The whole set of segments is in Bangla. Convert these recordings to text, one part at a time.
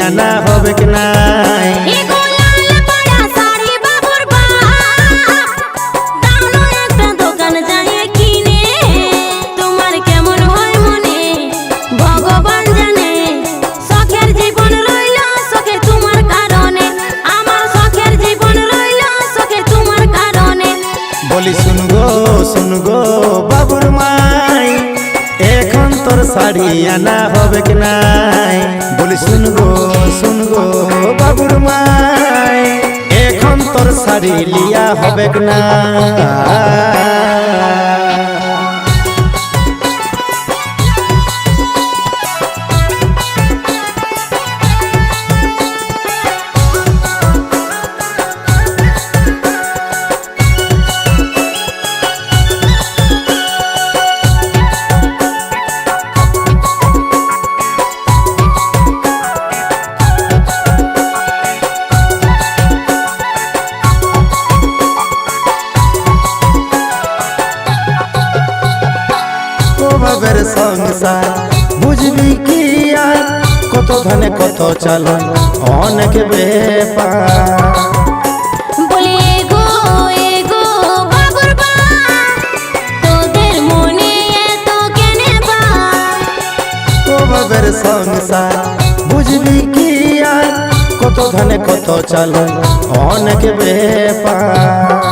আনা হবে কি নাই বলি শুন গো বাবুর মাই এখন তোর শাড়ি আনা হবে কি নাই বলি শুন গো বাবুর মাই এখন তোর শাড়ি লিয়া হবে কি না বাবের সংসার বুঝবি কি আর কত ধনে কত চালন অনেক ব্যাপার বাবের সংসার বুঝবি কি আর কত ধনে কত চালন অনেক ব্যাপার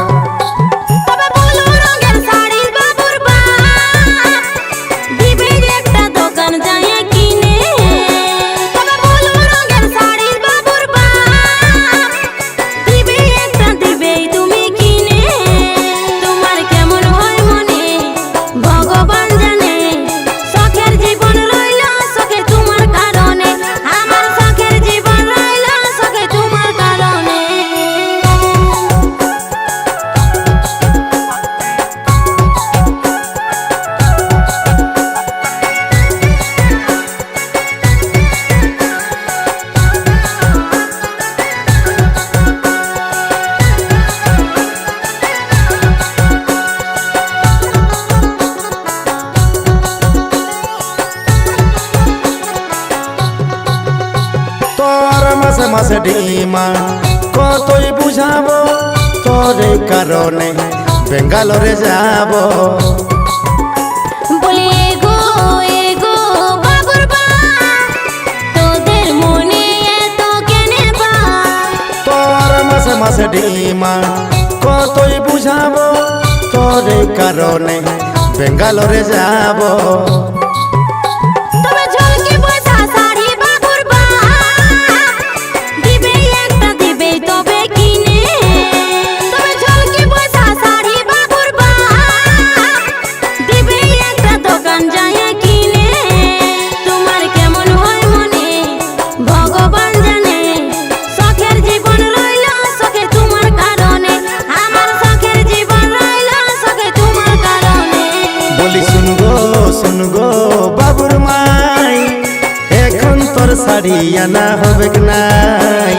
মাসে মাসে ডিমান্ড কতই বুঝাবো তোর এই কারণে বেঙ্গালোরে যাব তোর মাসে মাসে ডিমান্ড কতই বুঝাবো তোর এই কারণে বেঙ্গালোরে যাব শুন গো বাবুর মাই এখন তোর শাড়ি আনা হবে কি নাই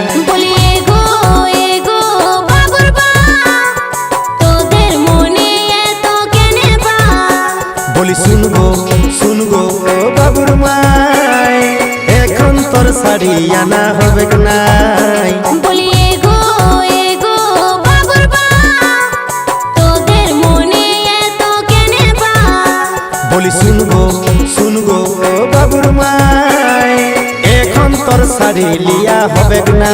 বলি শুন গো বাবুর মাই এখন তোর শাড়ি আনা হবে কি নাই বলি শুন গো বাবুর মাই এখন তোর শাড়ি লিয়া হবে না।